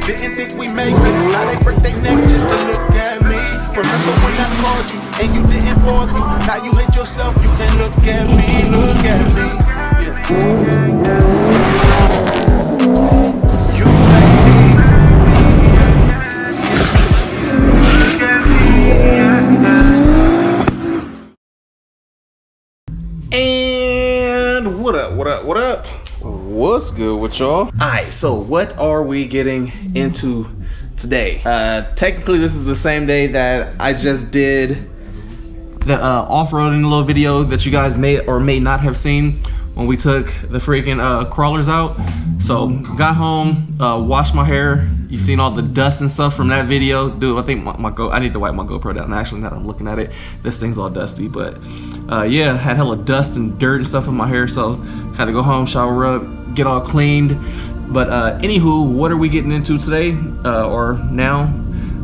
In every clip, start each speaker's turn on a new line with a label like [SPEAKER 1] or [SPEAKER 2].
[SPEAKER 1] Didn't think we make it. Now they break their neck just to look at me. Remember when I called you and you didn't pull through? Now you hate yourself, you can look at me, look at me. You hate me.
[SPEAKER 2] And what up, what up, what up? What's good with y'all? Alright, so what are we getting into today? Technically this is the same day that I just did the off-roading little video that you guys may or may not have seen when we took the freaking crawlers out. So got home, washed my hair. You seen all the dust and stuff from that video. Dude, I think I need to wipe my GoPro down. Actually, now that I'm looking at it, this thing's all dusty. But yeah, had hella dust and dirt and stuff in my hair, so had to go home, shower up, get all cleaned. But anywho, what are we getting into today or now?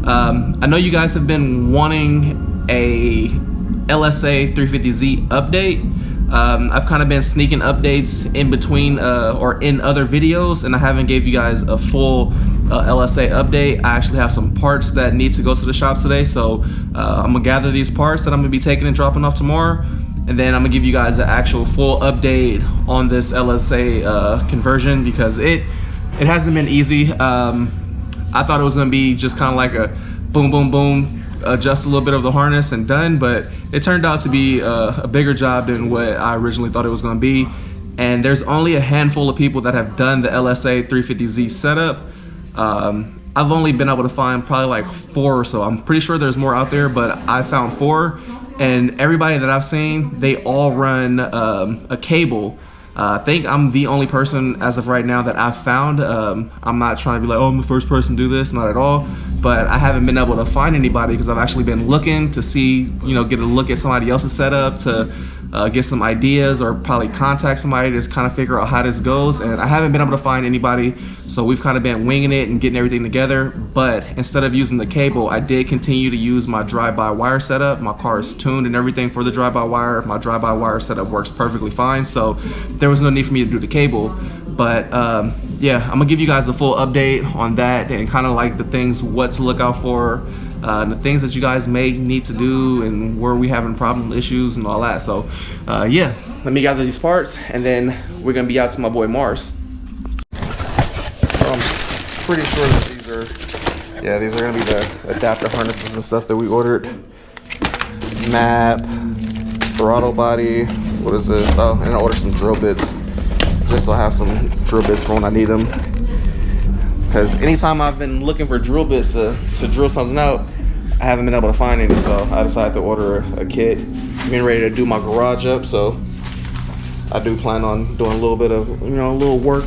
[SPEAKER 2] I know you guys have been wanting a LSA 350Z update. I've kind of been sneaking updates in between or in other videos, and I haven't gave you guys a full LSA update. I actually have some parts that need to go to the shops today, so I'm gonna gather these parts that I'm gonna be taking and dropping off tomorrow, and then I'm gonna give you guys an actual full update on this LSA conversion, because it hasn't been easy. I thought it was gonna be just kind of like a boom boom boom, adjust a little bit of the harness and done, but it turned out to be a bigger job than what I originally thought it was going to be. And there's only a handful of people that have done the LSA 350Z setup. I've only been able to find probably like 4 or so. I'm pretty sure there's more out there, but I found 4, and everybody that I've seen, they all run a cable. I think I'm the only person as of right now that I've found. I'm not trying to be like, oh, I'm the first person to do this, not at all. But I haven't been able to find anybody, because I've actually been looking to see, you know, get a look at somebody else's setup, to get some ideas, or probably contact somebody to kind of figure out how this goes. And I haven't been able to find anybody, so we've kind of been winging it and getting everything together. But instead of using the cable, I did continue to use my drive-by-wire setup. My car is tuned and everything for the drive-by-wire. My drive-by-wire setup works perfectly fine, so there was no need for me to do the cable. But yeah, I'm gonna give you guys a full update on that, and kind of like the things, what to look out for, the things that you guys may need to do, and where we having problem issues and all that. So yeah, let me gather these parts, and then we're gonna be out to my boy Mars. So I'm pretty sure that these are gonna be the adapter harnesses and stuff that we ordered. Map, throttle body, what is this? Oh, and I ordered some drill bits, just so I have some drill bits for when I need them. Because anytime I've been looking for drill bits to drill something out, I haven't been able to find any, so I decided to order a kit. I'm getting ready to do my garage up, so I do plan on doing a little bit of, you know, a little work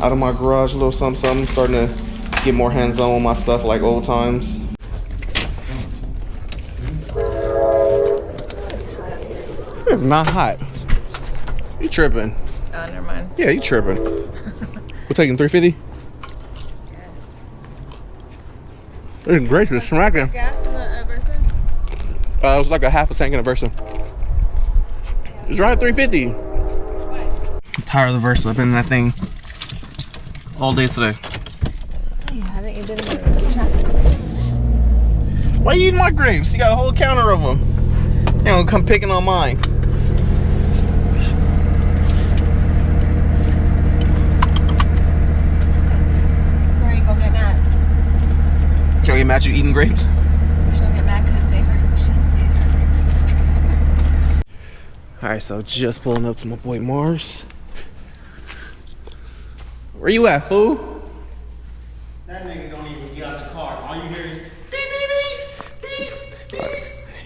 [SPEAKER 2] out of my garage, a little something, starting to get more hands-on with my stuff like old times. It's not hot. You tripping?
[SPEAKER 3] Oh, never mind.
[SPEAKER 2] Yeah, you tripping. We're taking 350? It's great, it's smacking.
[SPEAKER 3] Gas in the Versa?
[SPEAKER 2] It was like a half a tank in a Versa. It's right at 350.
[SPEAKER 3] Why?
[SPEAKER 2] I'm tired of the Versa. I've been in that thing all day today.
[SPEAKER 3] You haven't. You didn't even check.
[SPEAKER 2] Why you eating my grapes? You got a whole counter of them. You don't come picking on mine. She'll get mad you eating grapes?
[SPEAKER 3] She'll get mad because they hurt. She didn't eat her grapes.
[SPEAKER 2] Alright, so just pulling up to my boy Mars. Where you at, fool?
[SPEAKER 4] That nigga don't even get out the car. All you hear is beep, beep, beep, beep, beep.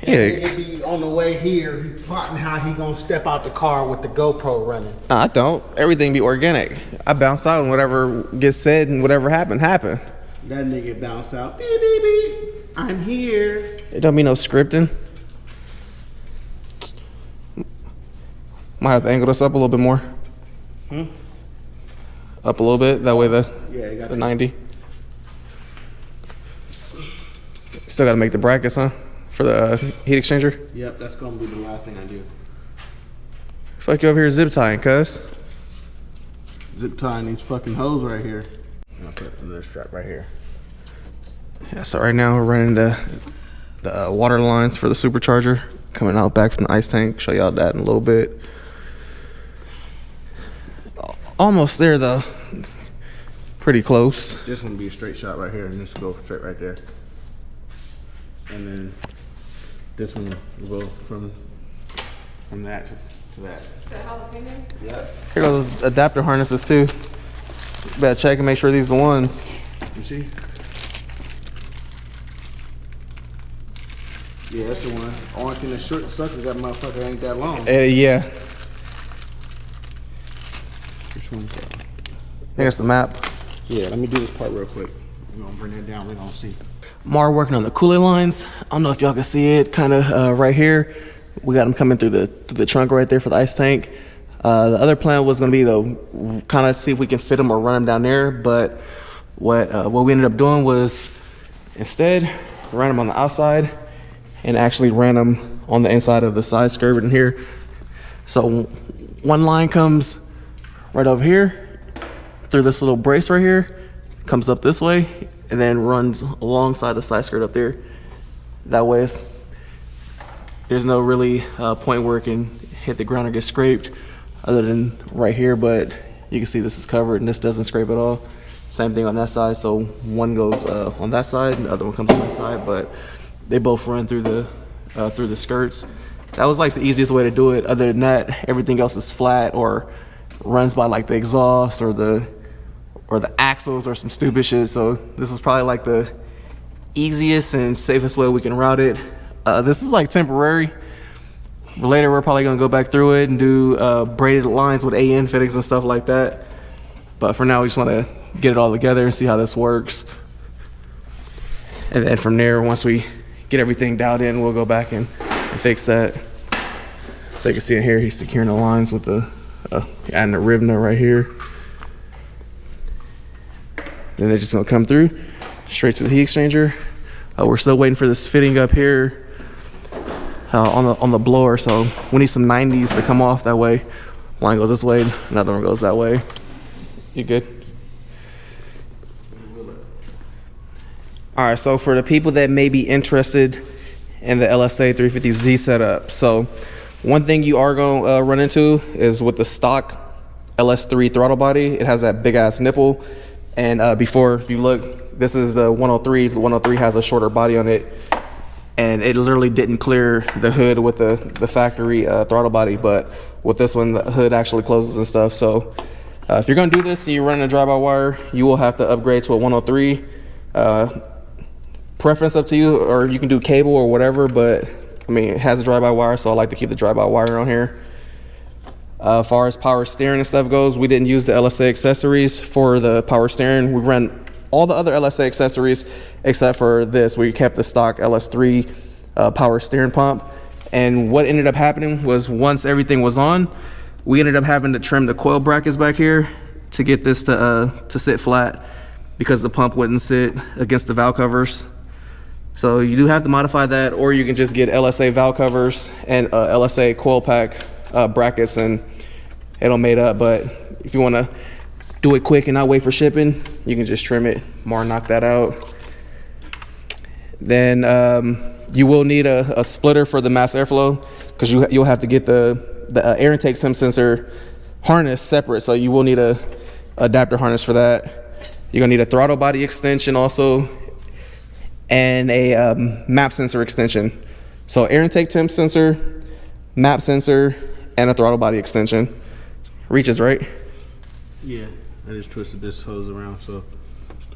[SPEAKER 2] Yeah.
[SPEAKER 4] That nigga be on the way here, he plotting how he gonna step out the car with the GoPro running.
[SPEAKER 2] I don't. Everything be organic. I bounce out and whatever gets said and whatever happened.
[SPEAKER 4] That nigga bounce out, beep, beep, beep. I'm here.
[SPEAKER 2] It don't be no scripting. Might have to angle this up a little bit more. Up a little bit, that way the 90. Still gotta make the brackets, huh? For the heat exchanger?
[SPEAKER 4] Yep, that's gonna be the last thing I do.
[SPEAKER 2] Fuck you over here zip tying, cuz.
[SPEAKER 4] Zip tying these fucking hose right here. I'll put it in this strap right here.
[SPEAKER 2] Yeah, so right now we're running the water lines for the supercharger coming out back from the ice tank. Show y'all that in a little bit. Almost there though. Pretty close.
[SPEAKER 5] This one be a straight shot right here, and this will go straight right there. And then this one will go from that to that. Yeah.
[SPEAKER 2] Here go those adapter harnesses too. Better check and make sure these are the ones.
[SPEAKER 5] You see? Yeah, that's the one. Only thing that sucks is that motherfucker ain't that long.
[SPEAKER 2] Yeah.
[SPEAKER 5] Which one's that?
[SPEAKER 2] I think it's the map.
[SPEAKER 5] Yeah, let me do this part real quick. We're gonna bring that down. We're gonna see.
[SPEAKER 2] Mar working on the cooler lines. I don't know if y'all can see it, kind of right here. We got them coming through the trunk right there for the ice tank. The other plan was going to be to kind of see if we can fit them or run them down there. But what we ended up doing was instead ran them on the outside and actually ran them on the inside of the side skirt in here. So one line comes right over here through this little brace right here, comes up this way, and then runs alongside the side skirt up there. That way there's no really point where it can hit the ground or get scraped other than right here, but you can see this is covered and this doesn't scrape at all. Same thing on that side, so one goes on that side and the other one comes on that side, but they both run through the skirts. That was like the easiest way to do it. Other than that, everything else is flat or runs by like the exhaust or the axles or some stupid shit. So this is probably like the easiest and safest way we can route it. This is like temporary. Later we're probably gonna go back through it and do braided lines with AN fittings and stuff like that. But for now we just wanna get it all together and see how this works. And then from there, once we get everything dialed in, we'll go back and fix that. So you can see in here, he's securing the lines with the adding the rib nut right here. Then they're just gonna come through straight to the heat exchanger. We're still waiting for this fitting up here on the blower, so we need some 90s to come off. That way, line goes this way, another one goes that way. You good? All right, so for the people that may be interested in the LSA 350Z setup, so one thing you are gonna run into is with the stock LS3 throttle body, it has that big ass nipple. And before, if you look, this is the 103. The 103 has a shorter body on it, and it literally didn't clear the hood with the factory throttle body. But with this one, the hood actually closes and stuff. So if you're gonna do this and you're running a drive-by-wire, you will have to upgrade to a 103. Preference up to you, or you can do cable or whatever. But I mean, it has a drive-by-wire, so I like to keep the drive-by-wire on here. As far as power steering and stuff goes, we didn't use the LSA accessories for the power steering. We ran all the other LSA accessories except for this. We kept the stock LS3 power steering pump. And what ended up happening was once everything was on, we ended up having to trim the coil brackets back here to get this to sit flat because the pump wouldn't sit against the valve covers. So you do have to modify that, or you can just get LSA valve covers and LSA coil pack brackets and it'll made up. But if you want to do it quick and not wait for shipping, you can just trim it. Mar knocked that out. Then you will need a splitter for the mass airflow, because you'll have to get the air intake temp sensor harness separate, so you will need a adapter harness for that. You're gonna need a throttle body extension also, and a map sensor extension. So air intake temp sensor, map sensor, and a throttle body extension. Reaches, right?
[SPEAKER 5] Yeah, I just twisted this hose around, so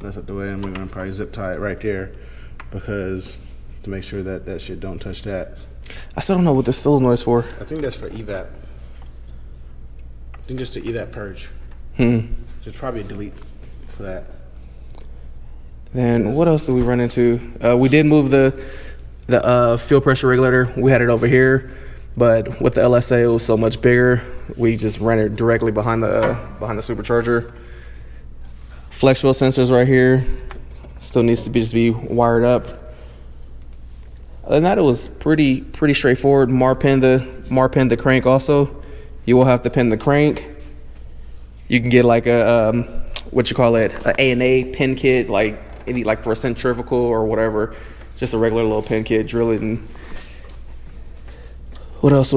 [SPEAKER 5] that's out the way. I'm gonna probably zip tie it right there, because to make sure that that shit don't touch that.
[SPEAKER 2] I still don't know what the solenoid's for.
[SPEAKER 5] I think that's for evap. I think just to evap purge. There's probably a delete for that.
[SPEAKER 2] Then what else did we run into? We did move the fuel pressure regulator. We had it over here, but with the LSA, it was so much bigger. We just ran it directly behind the supercharger. Flex wheel sensors right here. Still needs to just be wired up. Other than that, it was pretty straightforward. Mar pinned the crank also. You will have to pin the crank. You can get like a what you call it, a A&A pin kit, like any like for a centrifugal or whatever, just a regular little pin kit, drill it. And what else?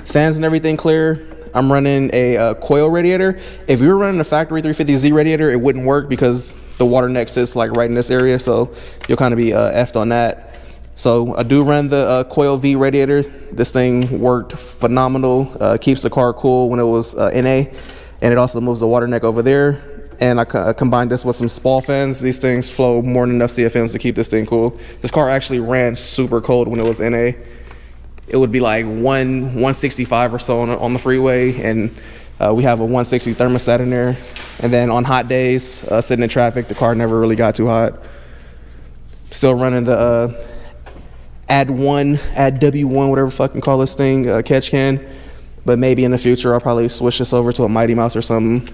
[SPEAKER 2] Fans and everything clear. I'm running a coil radiator. If you were running a factory 350Z radiator, it wouldn't work because the water neck sits like right in this area, so you'll kind of be effed on that. So I do run the coil V radiator. This thing worked phenomenal. Keeps the car cool when it was NA, and it also moves the water neck over there. And I combined this with some SPAL fans. These things flow more than enough CFMs to keep this thing cool. This car actually ran super cold when it was NA. It would be like 165 or so on the freeway, and we have a 160 thermostat in there. And then on hot days, sitting in traffic, the car never really got too hot. Still running the add W1, whatever fucking call this thing, catch can. But maybe in the future, I'll probably switch this over to a Mighty Mouse or something.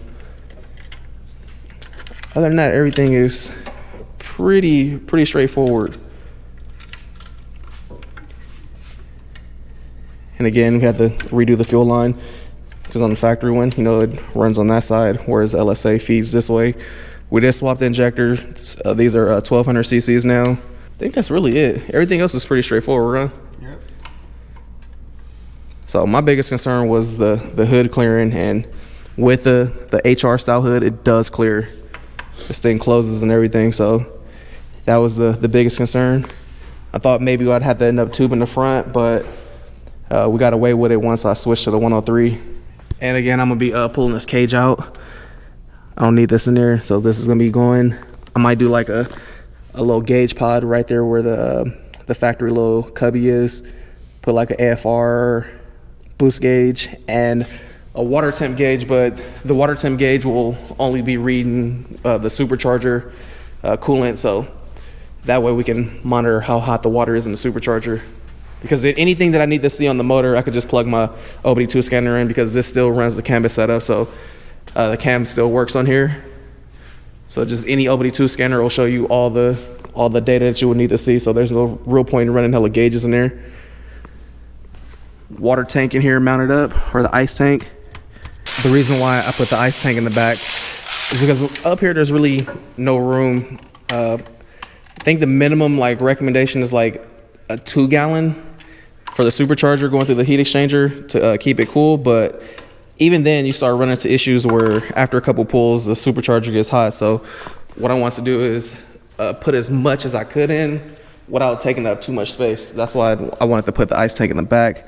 [SPEAKER 2] Other than that, everything is pretty straightforward. And again, we had to redo the fuel line because on the factory one, you know, it runs on that side, whereas LSA feeds this way. We did swap the injectors. These are 1200 cc's now. I think that's really it. Everything else is pretty straightforward, huh?
[SPEAKER 5] Yep.
[SPEAKER 2] So my biggest concern was the hood clearing, and with the HR style hood, it does clear. This thing closes and everything, so that was the biggest concern. I thought maybe I'd have to end up tubing the front, but we got away with it once I switched to the 103. And again, I'm gonna be pulling this cage out. I don't need this in there, so this is gonna be going. I might do like a little gauge pod right there where the factory little cubby is. Put like an AFR boost gauge and a water temp gauge, but the water temp gauge will only be reading the supercharger coolant, so that way we can monitor how hot the water is in the supercharger. Because anything that I need to see on the motor, I could just plug my OBD2 scanner in, because this still runs the canvas setup, so the cam still works on here. So just any OBD2 scanner will show you all the data that you would need to see, so there's no real point in running hella gauges in there. Water tank in here mounted up, or the ice tank. The reason why I put the ice tank in the back is because up here there's really no room. I think the minimum like recommendation is like a 2 gallon for the supercharger going through the heat exchanger to keep it cool, but even then you start running into issues where after a couple pulls the supercharger gets hot. So what I want to do is put as much as I could in without taking up too much space. That's why I wanted to put the ice tank in the back.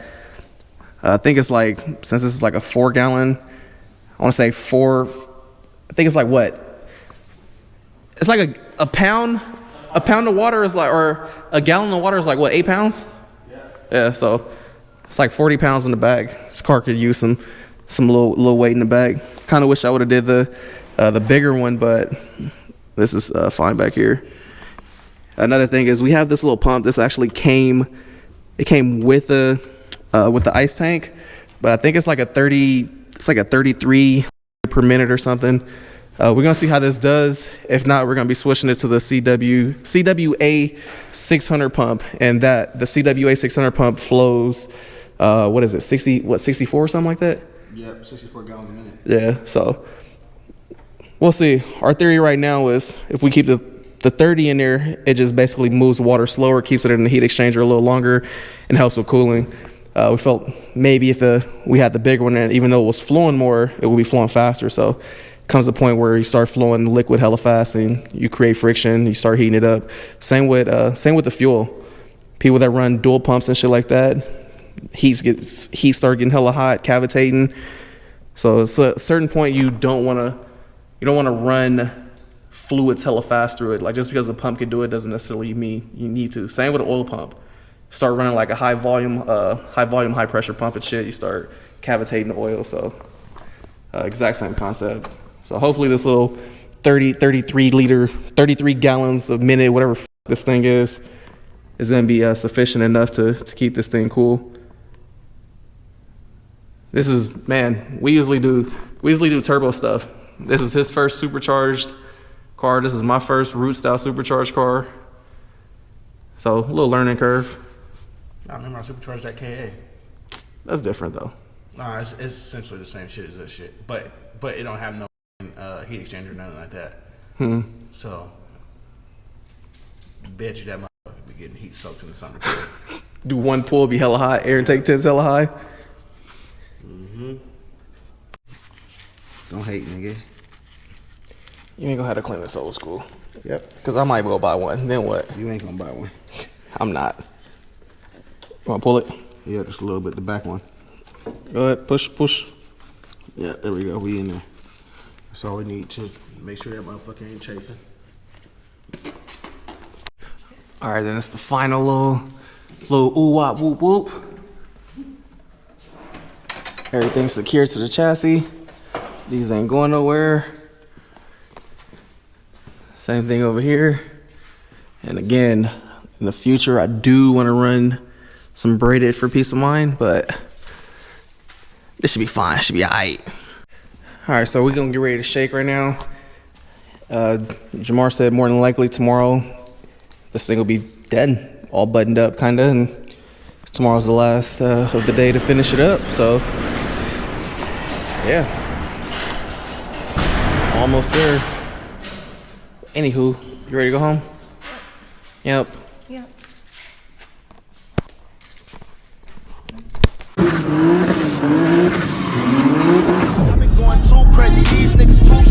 [SPEAKER 2] I think it's like, since this is like a 4 gallon, I want to say I think it's like what? It's like a pound of water is like, or a gallon of water is like what, 8 pounds? Yeah, so it's like 40 pounds in the bag. This car could use some little weight in the bag. Kind of wish I would have did the bigger one, but this is fine back here. Another thing is we have this little pump. This actually came with the ice tank, but I think it's like a 33 per minute or something. We're gonna see how this does. If not, we're gonna be switching it to the CWA 600 pump, and the CWA 600 pump flows, what is it, 64 or something like that?
[SPEAKER 5] Yep, 64 gallons a minute.
[SPEAKER 2] Yeah, so we'll see. Our theory right now is if we keep the 30 in there, it just basically moves water slower, keeps it in the heat exchanger a little longer, and helps with cooling. We felt maybe if we had the bigger one, and even though it was flowing more, it would be flowing faster. So comes a point where you start flowing liquid hella fast and you create friction, you start heating it up. Same with the fuel. People that run dual pumps and shit like that, heat start getting hella hot, cavitating. So at a certain point you don't want to run fluids hella fast through it. Like just because the pump can do it doesn't necessarily mean you need to. Same with an oil pump. Start running like a high volume, high pressure pump and shit, you start cavitating the oil. So exact same concept. So hopefully this little 33 gallons a minute, whatever this thing is gonna be sufficient enough to keep this thing cool. This is, man, we usually do turbo stuff. This is his first supercharged car. This is my first root style supercharged car. So a little learning curve.
[SPEAKER 5] I remember I supercharged that KA.
[SPEAKER 2] That's different though.
[SPEAKER 5] Nah, it's essentially the same shit as this shit, but it don't have no heat exchanger, nothing like that. So, bet you that motherfucker be getting heat soaked in the summer.
[SPEAKER 2] Do one pull, be hella hot. Air intake temps hella high.
[SPEAKER 5] Don't hate, nigga.
[SPEAKER 2] You ain't gonna have to clean this old school.
[SPEAKER 5] Yep.
[SPEAKER 2] Cause I might go buy one. Then what?
[SPEAKER 5] You ain't gonna buy one.
[SPEAKER 2] I'm not. You wanna pull it?
[SPEAKER 5] Yeah, just a little bit. The back one.
[SPEAKER 2] Go ahead, push.
[SPEAKER 5] Yeah, there we go. We in there. That's all we need to make sure that motherfucker ain't chafing.
[SPEAKER 2] All right, then it's the final little ooh wop whoop whoop. Everything's secured to the chassis. These ain't going nowhere. Same thing over here. And again, in the future, I do want to run some braided for peace of mind, but this should be fine. Should be all right. All right, so we're gonna get ready to shake right now. Jamar said more than likely tomorrow, this thing will be dead, all buttoned up kinda, and tomorrow's the last of the day to finish it up, so yeah. Almost there. Anywho, you ready to go home? Yep.
[SPEAKER 3] Yep.
[SPEAKER 1] I've been going too crazy, these niggas too